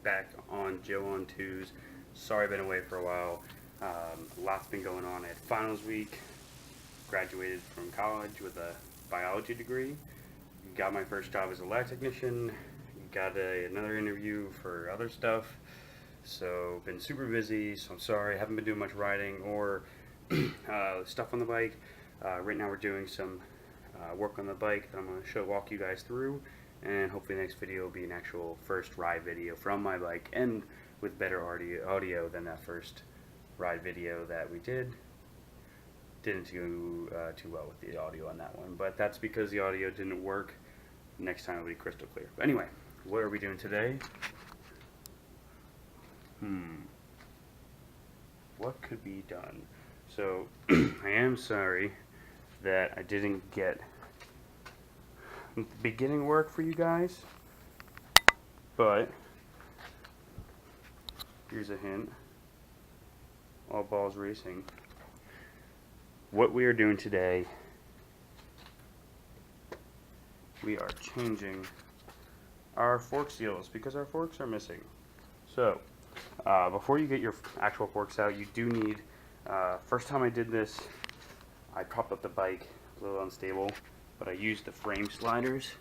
back on Joe on Twos. Sorry I've been away for a while. Lots been going on. I had finals week, graduated from college with a biology degree, got my first job as a lab technician, got another interview for other stuff, so been super busy, so I'm sorry, haven't been doing much riding or stuff on the bike. Right now we're doing some work on the bike that I'm going to walk you guys through, and hopefully the next video will be an actual first ride video from my bike and with better audio than that first ride video that we did. Didn't do too well with the audio on that one, but that's because the audio didn't work. Next time it'll be crystal clear. But anyway, what are we doing today? What could be done? So I am sorry that I didn't get beginning work for you guys, but here's a hint. All balls racing. What we are doing today, we are changing our fork seals because our forks are missing. So before you get your actual forks out, you do need, first time I did this, I propped up the bike, a little unstable, but I used the frame sliders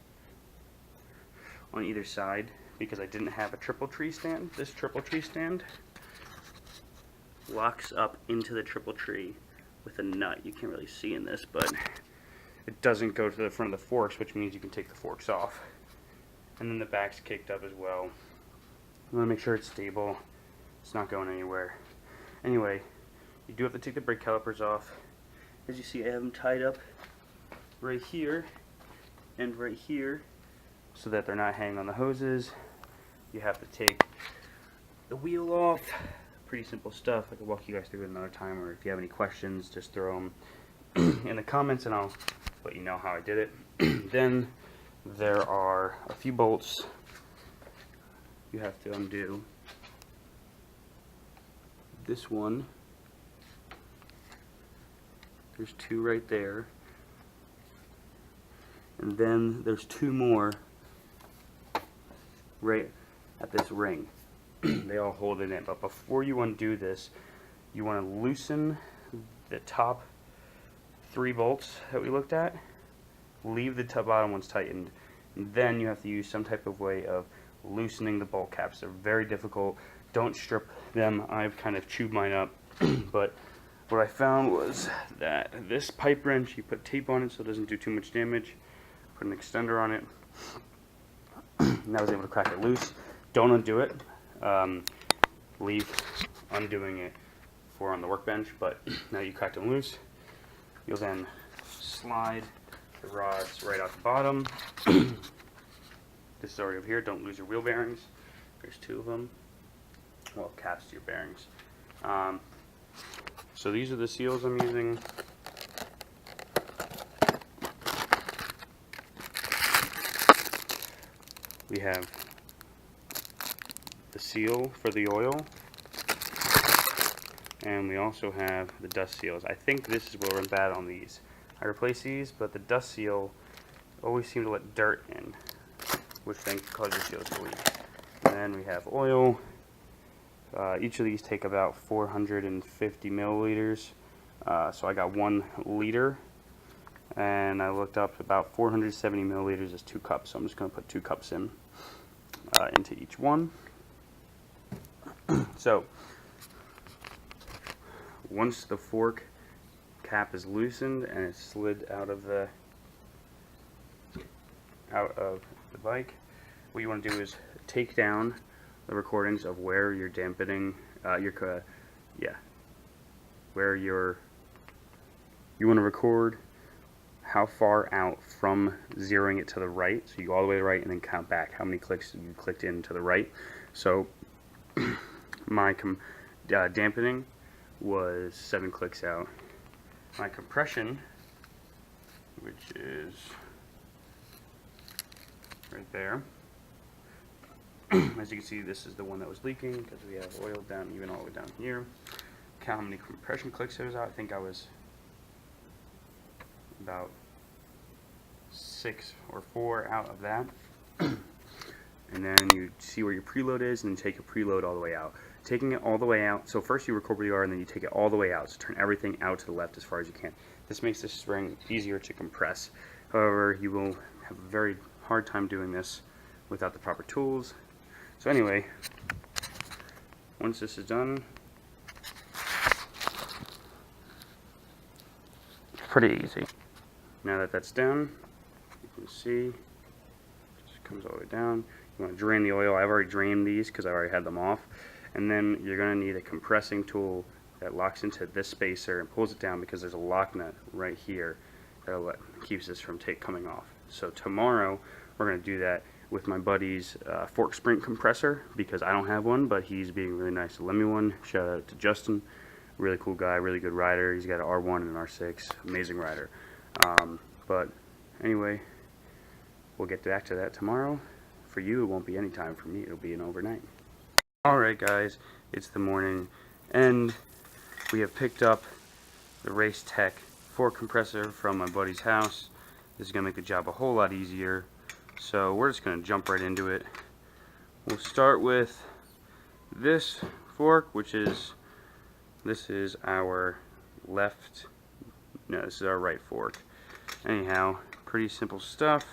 on either side because I didn't have a triple tree stand. This triple tree stand locks up into the triple tree with a nut. You can't really see in this, but it doesn't go to the front of the forks, which means you can take the forks off. And then the back's kicked up as well. You want to make sure it's stable. It's not going anywhere. Anyway, you do have to take the brake calipers off. As you see, I have them tied up right here and right here so that they're not hanging on the hoses. You have to take the wheel off. Pretty simple stuff. I can walk you guys through it another time, or if you have any questions, just throw them in the comments and I'll let you know how I did it. Then there are a few bolts you have to undo. This one, there's two right there, and then there's two more right at this ring. They all hold it in, but before you undo this, you want to loosen the top three bolts that we looked at, leave the bottom ones tightened, and then you have to use some type of way of loosening the bolt caps. They're very difficult. Don't strip them. I've kind of chewed mine up, but what I found was that this pipe wrench, you put tape on it so it doesn't do too much damage, put an extender on it, and I was able to crack it loose. Don't undo it. Leave undoing it for on the workbench, but now you cracked them loose. You'll then slide the rods right out the bottom. This is already over here. Don't lose your wheel bearings. There's two of them. Well, caps to your bearings. So these are the seals I'm using. We have the seal for the oil, and we also have the dust seals. I think this is where we're bad on these. I replace these, but the dust seal always seems to let dirt in, which then causes seals to leak. And then we have oil. Each of these take about 450 milliliters, so I got 1 liter, and I looked up about 470 milliliters is 2 cups, so I'm just going to put 2 cups in into each one. So once the fork cap is loosened and it's slid out of the bike, what you want to do is take down the recordings of where you're dampening where you want to record how far out from zeroing it to the right. So you go all the way to the right and then count back how many clicks you clicked in to the right. So my dampening was 7 clicks out. My compression, which is right there, as you can see, this is the one that was leaking because we have oil down, even all the way down here. Count how many compression clicks it was out. I think I was about 6 or 4 out of that. and then you see where your preload is, and then take your preload all the way out. Taking it all the way out, so first you record where you are, and then you take it all the way out. So turn everything out to the left as far as you can. This makes the spring easier to compress. However, you will have a very hard time doing this without the proper tools. So anyway, once this is done, pretty easy. Now that that's done, you can see it just comes all the way down. You want to drain the oil. I've already drained these because I already had them off. And then you're going to need a compressing tool that locks into this spacer and pulls it down, because there's a lock nut right here that keeps this from coming off. So tomorrow we're going to do that with my buddy's fork sprint compressor, because I don't have one, but he's being really nice to lend me one. Shout out to Justin, really cool guy, really good rider. He's got an R1 and an R6, amazing rider. But anyway, we'll get back to that tomorrow. For you, it won't be any time. For me, it'll be an overnight. Alright guys, it's the morning, and we have picked up the Race Tech fork compressor from my buddy's house. This is going to make the job a whole lot easier, so we're just going to jump right into it. We'll start with this fork, this is our this is our right fork. Anyhow, pretty simple stuff.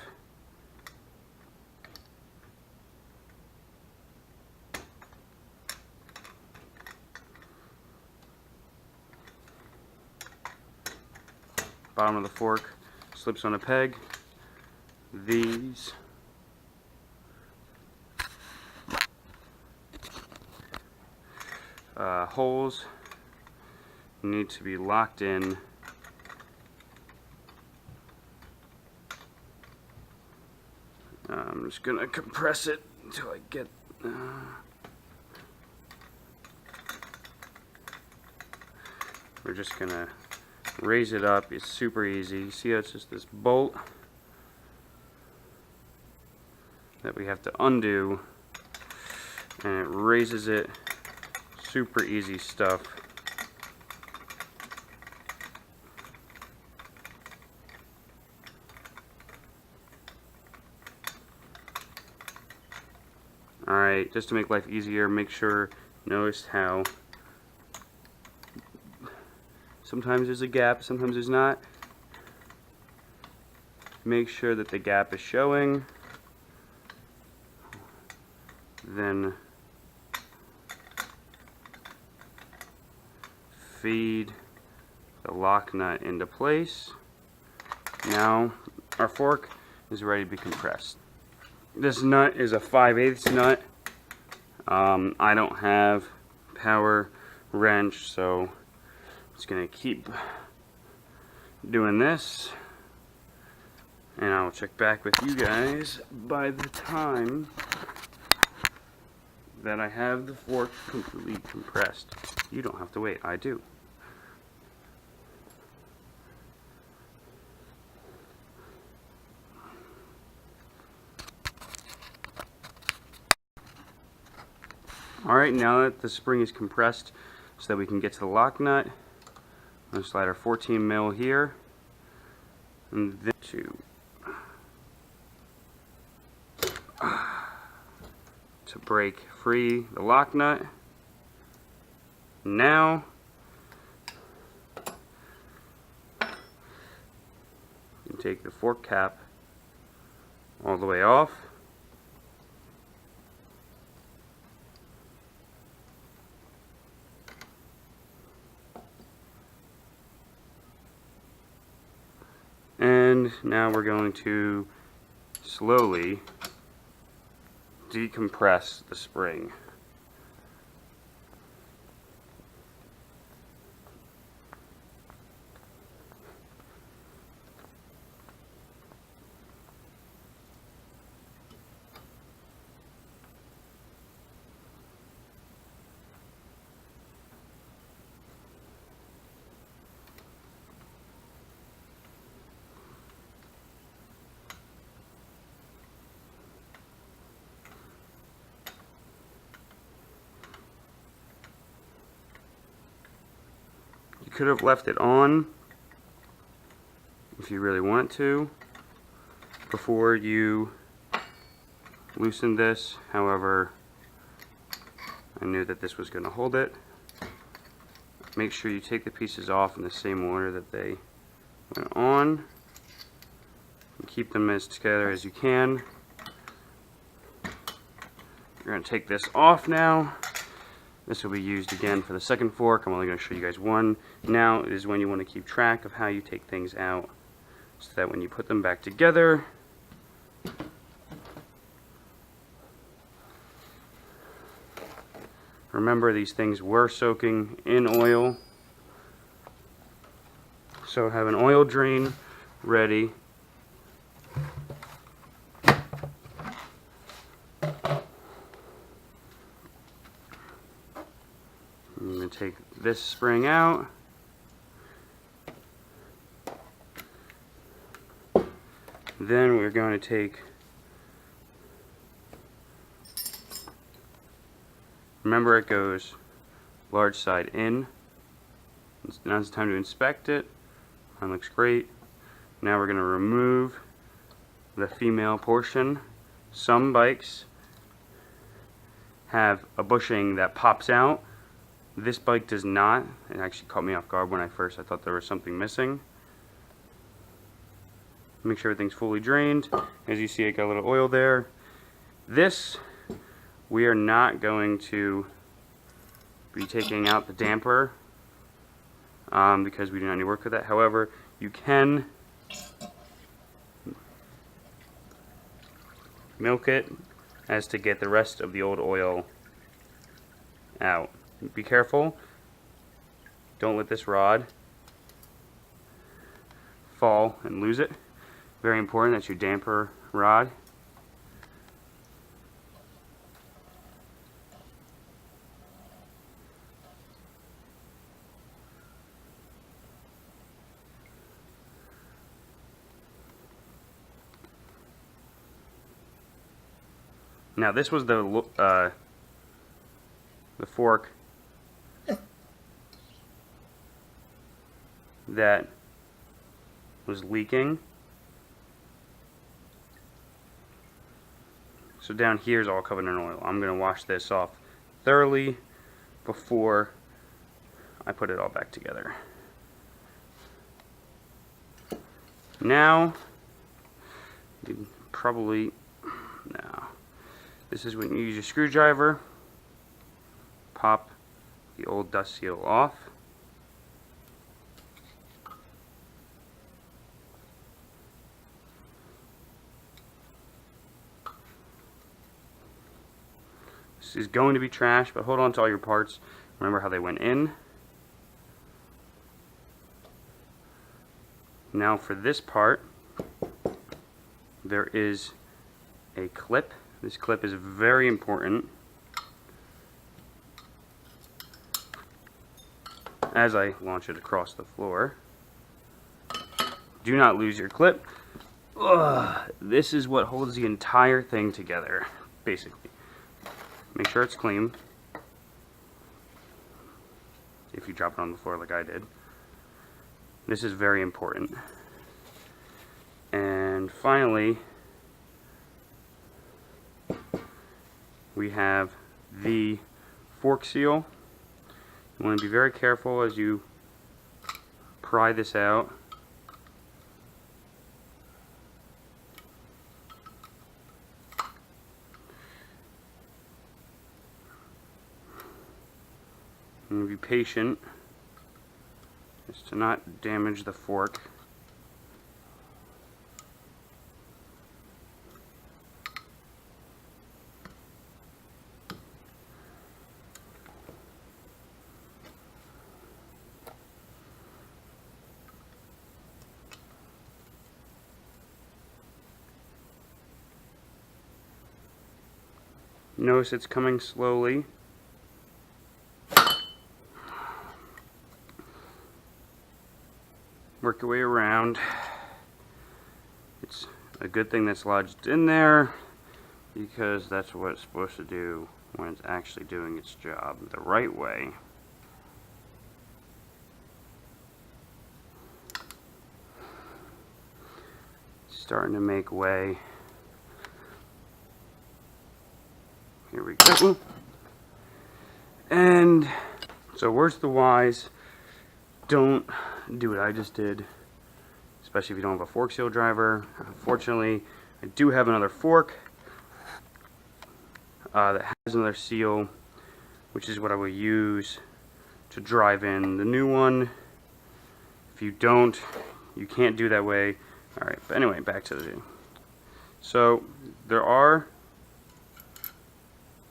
Bottom of the fork slips on a peg. These holes need to be locked in I'm just gonna compress it until I get we're just gonna raise it up. It's super easy. You see how it's just this bolt that we have to undo, and it raises it. Super easy stuff. Alright, just to make life easier, notice how sometimes there's a gap, sometimes there's not. Make sure that the gap is showing. Then feed the lock nut into place. Now our fork is ready to be compressed. This nut is a 5/8 nut. I don't have power wrench, so I'm just gonna keep doing this, and I'll check back with you guys by the time that I have the fork completely compressed. You don't have to wait, I do. Alright, now that the spring is compressed so that we can get to the lock nut, I'm going to slide our 14 mil here, and then to break free the lock nut. Now you can take the fork cap all the way off. And now we're going to slowly decompress the spring. You could have left it on if you really want to before you loosened this, however, I knew that this was going to hold it. Make sure you take the pieces off in the same order that they went on. And keep them as together as you can. You're going to take this off now. This will be used again for the second fork. I'm only going to show you guys one. Now is when you want to keep track of how you take things out, so that when you put them back together, remember these things were soaking in oil. So have an oil drain ready. I'm going to take this spring out. Then we're going to take, remember it goes large side in. Now it's time to inspect it. That looks great. Now we're going to remove the female portion. Some bikes have a bushing that pops out. This bike does not. It actually caught me off guard when I thought there was something missing. Make sure everything's fully drained. As you see, it got a little oil there. This, we are not going to be taking out the damper because we do not need to work with that. However, you can milk it as to get the rest of the old oil out. Be careful. Don't let this rod fall and lose it. Very important, that's your damper rod. Now this was the fork that was leaking. So down here is all covered in oil. I'm going to wash this off thoroughly before I put it all back together. Now, you probably, no. This is when you use your screwdriver, pop the old dust seal off. This is going to be trash, but hold on to all your parts. Remember how they went in. Now for this part, there is a clip. This clip is very important. As I launch it across the floor, do not lose your clip. Ugh, this is what holds the entire thing together, basically. Make sure it's clean. If you drop it on the floor like I did. This is very important. And finally, we have the fork seal. You want to be very careful as you pry this out. And be patient just to not damage the fork. Notice it's coming slowly. Work your way around. It's a good thing that's lodged in there because that's what it's supposed to do when it's actually doing its job the right way. Starting to make way. Here we go. And so words to the wise, don't do what I just did, especially if you don't have a fork seal driver. Unfortunately, I do have another fork that has another seal, which is what I will use to drive in the new one. If you don't, you can't do that way. Alright, but anyway, back to the video. So there's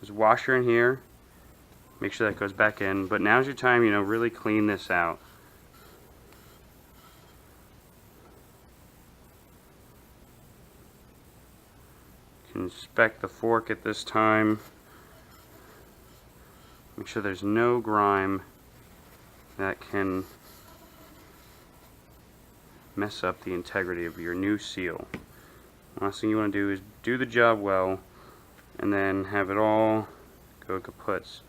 a washer in here. Make sure that goes back in. But now's your time, really clean this out. You can inspect the fork at this time. Make sure there's no grime that can mess up the integrity of your new seal. Last thing you want to do is do the job well and then have it all go kaputs.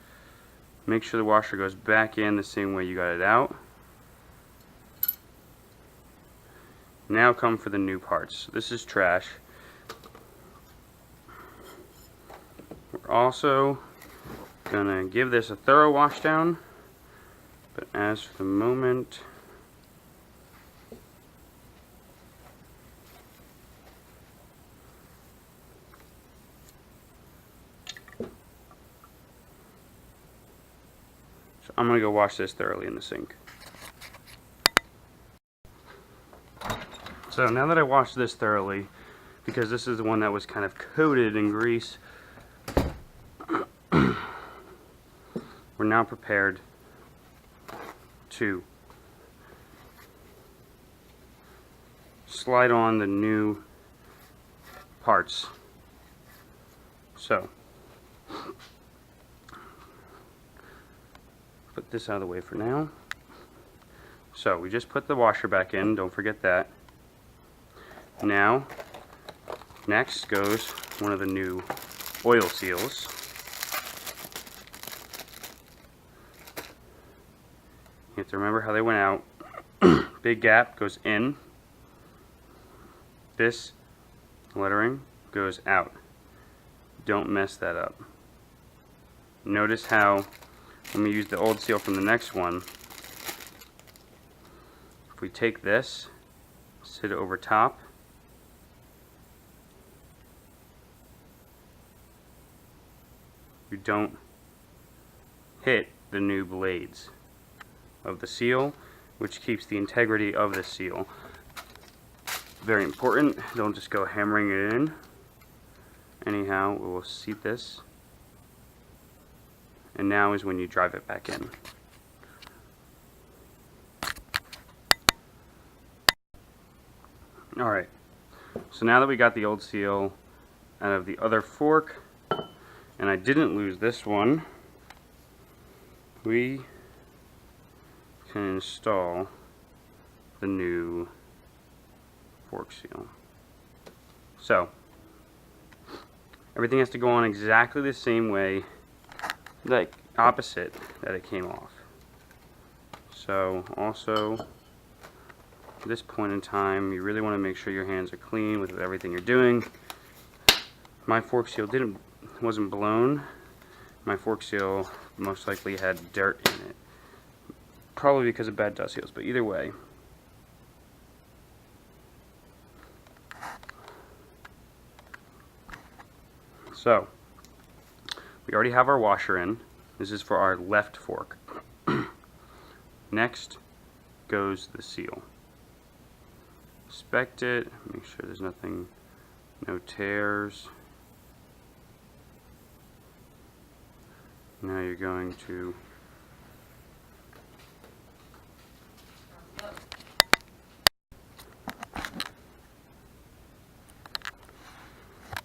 Make sure the washer goes back in the same way you got it out. Now come for the new parts. This is trash. We're also gonna give this a thorough wash down, but as for the moment, so I'm gonna go wash this thoroughly in the sink. So now that I washed this thoroughly, because this is the one that was kind of coated in grease, we're now prepared to slide on the new parts. So, put this out of the way for now. So, we just put the washer back in, don't forget that. Now, next goes one of the new oil seals. You have to remember how they went out. Big gap goes in. This lettering goes out. Don't mess that up. Notice how when we use the old seal from the next one, if we take this, sit it over top, you don't hit the new blades of the seal, which keeps the integrity of the seal. Very important, don't just go hammering it in. Anyhow, we will seat this, and now is when you drive it back in. Alright, so now that we got the old seal out of the other fork, and I didn't lose this one, we can install the new fork seal. So, everything has to go on exactly the same way, like opposite that it came off. So, also, at this point in time, you really want to make sure your hands are clean with everything you're doing. My fork seal wasn't blown. My fork seal most likely had dirt in it. Probably because of bad dust seals, but either way. So, we already have our washer in. This is for our left fork. Next goes the seal. Inspect it, make sure there's nothing, no tears. Now you're going to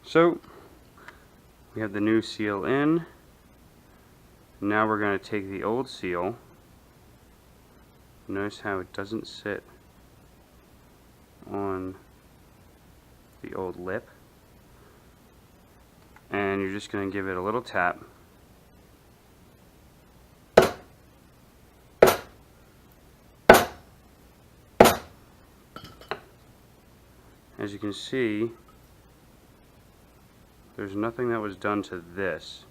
so we have the new seal in. Now we're going to take the old seal. Notice how it doesn't sit on the old lip. And you're just going to give it a little tap. As you can see, there's nothing that was done to this.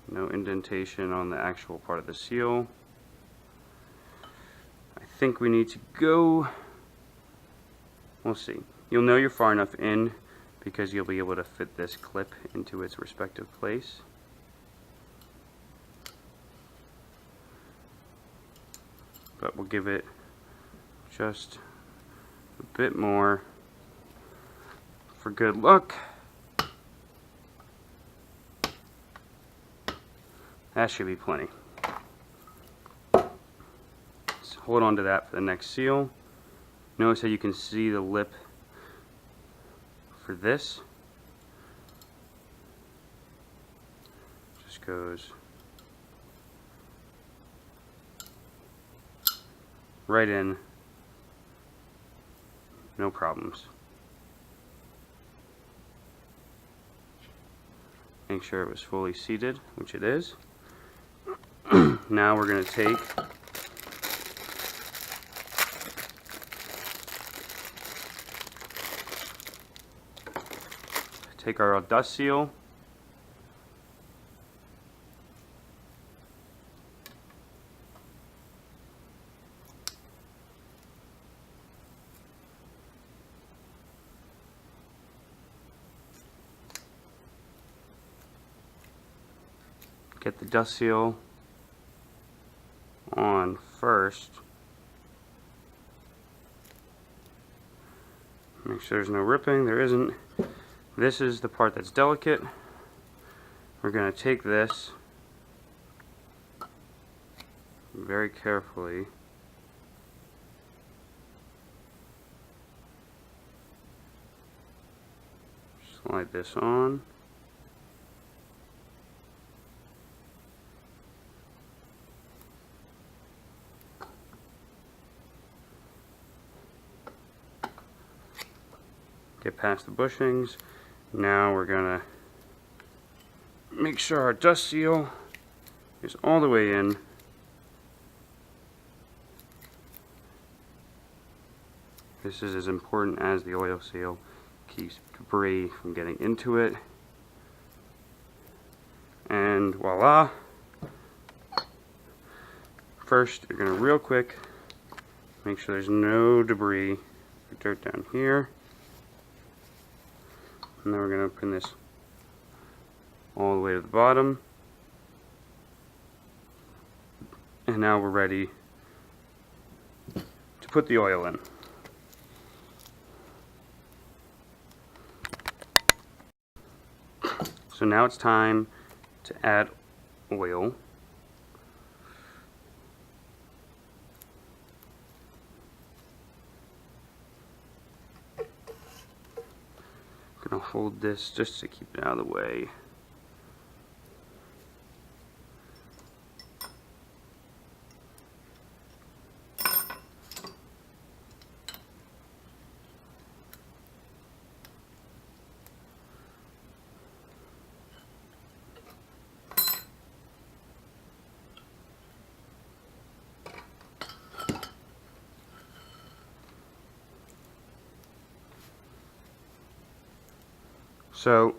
No indentation on the actual part of the seal. I think we need to go, we'll see. You'll know you're far enough in because you'll be able to fit this clip into its respective place. But we'll give it just a bit more for good luck. That should be plenty. Let's hold on to that for the next seal. Notice how you can see the lip for this. Just goes right in, no problems. Make sure it was fully seated, which it is. Now we're going to take our dust seal, get the dust seal on first. Make sure there's no ripping. There isn't. This is the part that's delicate. We're going to take this very carefully slide this on. Get past the bushings. Now we're gonna make sure our dust seal is all the way in. This is as important as the oil seal. Keeps debris from getting into it. And voila. First, you're gonna real quick make sure there's no debris or dirt down here. And then we're going to pin this all the way to the bottom. And now we're ready to put the oil in. So now it's time to add oil. Gonna hold this just to keep it out of the way. So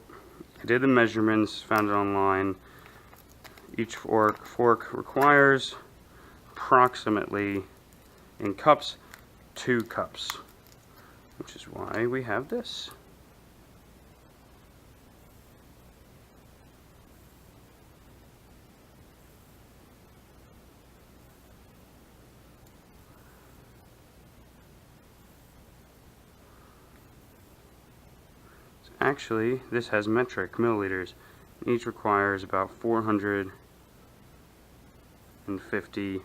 I did the measurements, found it online. Each fork requires approximately, in cups, 2 cups, which is why we have this. Actually, this has metric milliliters. Each requires about 450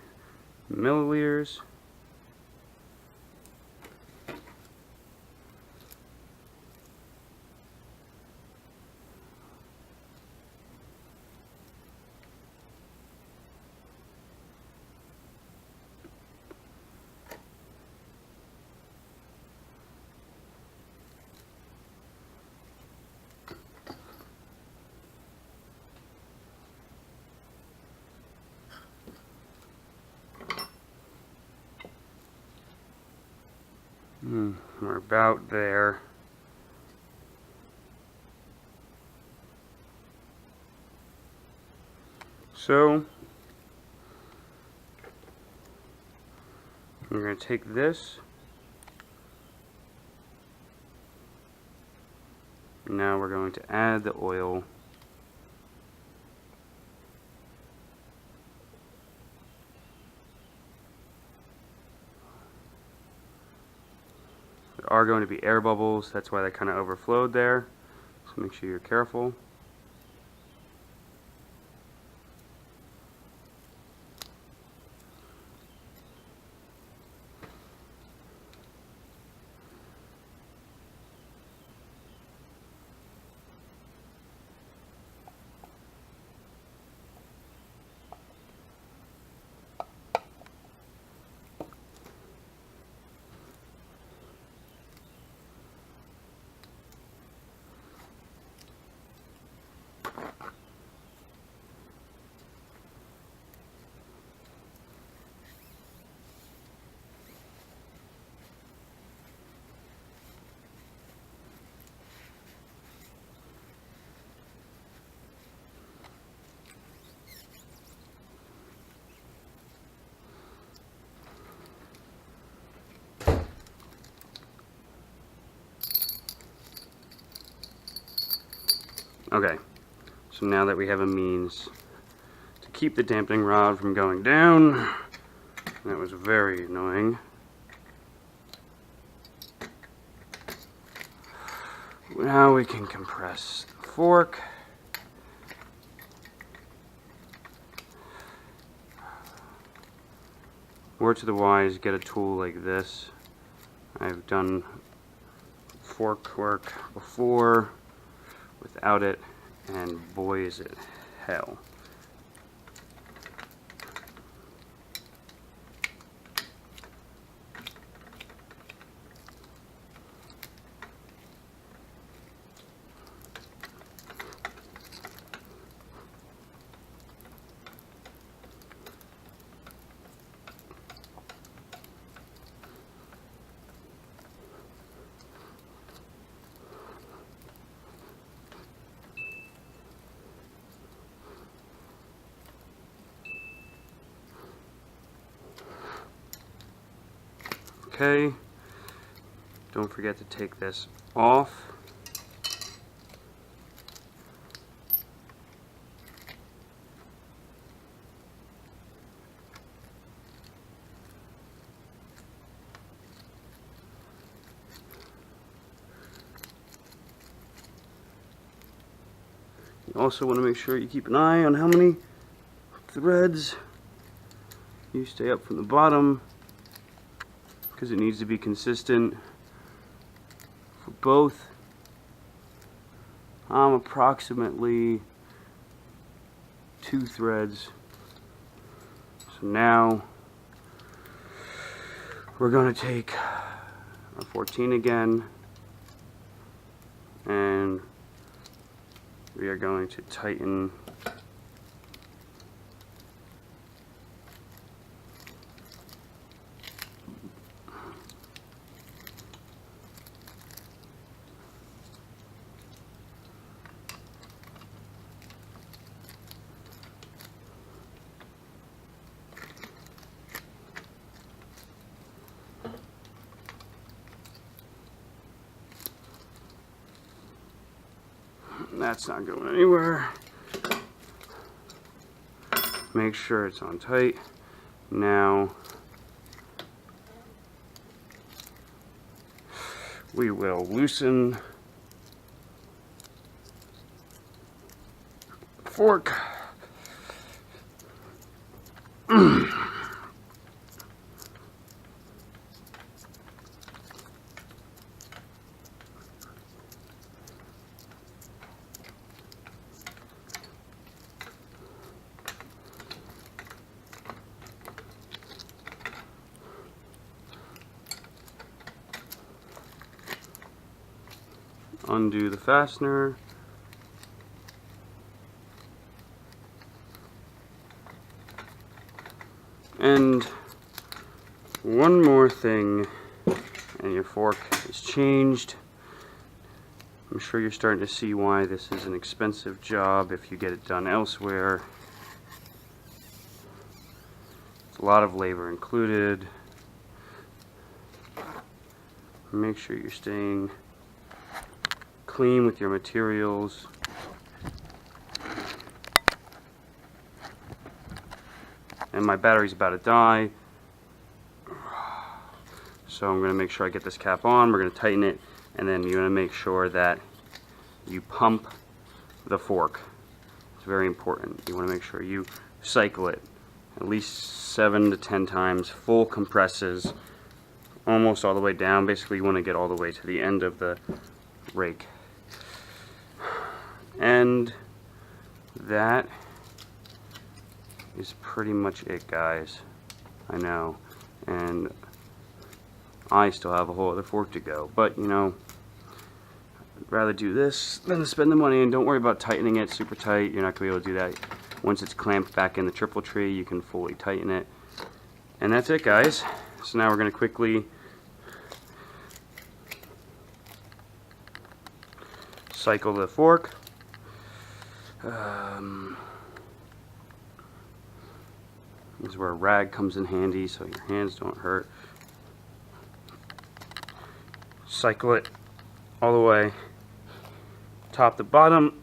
milliliters. We're about there. So we're going to take this. Now we're going to add the oil. There are going to be air bubbles, that's why they kind of overflowed there. So make sure you're careful. Okay, so now that we have a means to keep the dampening rod from going down, that was very annoying. Now we can compress the fork. Word to the wise, get a tool like this. I've done fork work before without it, and boy is it hell. Okay, don't forget to take this off. You also want to make sure you keep an eye on how many threads you stay up from the bottom, because it needs to be consistent for both. I'm approximately 2 threads. So now we're going to take our 14 again, and we are going to tighten that's not going anywhere. Make sure it's on tight. Now we will loosen the fork. Undo the fastener. And one more thing, and your fork is changed. I'm sure you're starting to see why this is an expensive job if you get it done elsewhere. a lot of labor included. Make sure you're staying clean with your materials. And my battery's about to die, so I'm going to make sure I get this cap on. We're going to tighten it, and then you're going to make sure that you pump the fork. It's very important. You want to make sure you cycle it at least 7 to 10 times, full compresses, almost all the way down. Basically, you want to get all the way to the end of the rake. And that is pretty much it, guys. I know, and I still have a whole other fork to go, but you know, I'd rather do this than spend the money. And don't worry about tightening it super tight. You're not gonna be able to do that. Once it's clamped back in the triple tree, you can fully tighten it. And that's it, guys. So now we're gonna quickly cycle the fork. This is where a rag comes in handy so your hands don't hurt. Cycle it all the way, top to bottom.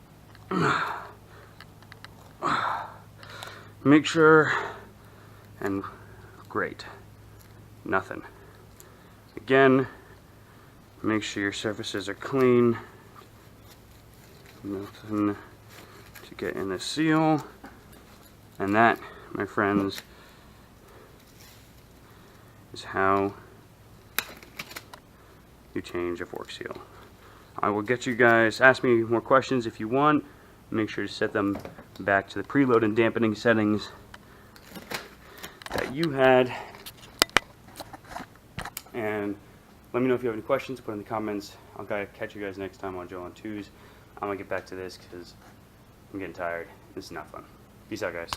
Make sure, and great, nothing. Again, make sure your surfaces are clean. Nothing to get in the seal. And that, my friends, is how you change a fork seal. I will get you guys, ask me more questions if you want. Make sure to set them back to the preload and dampening settings that you had. And let me know if you have any questions, put in the comments. I'll catch you guys next time on Joe on 2s. I'm gonna get back to this because I'm getting tired. This is not fun. Peace out, guys.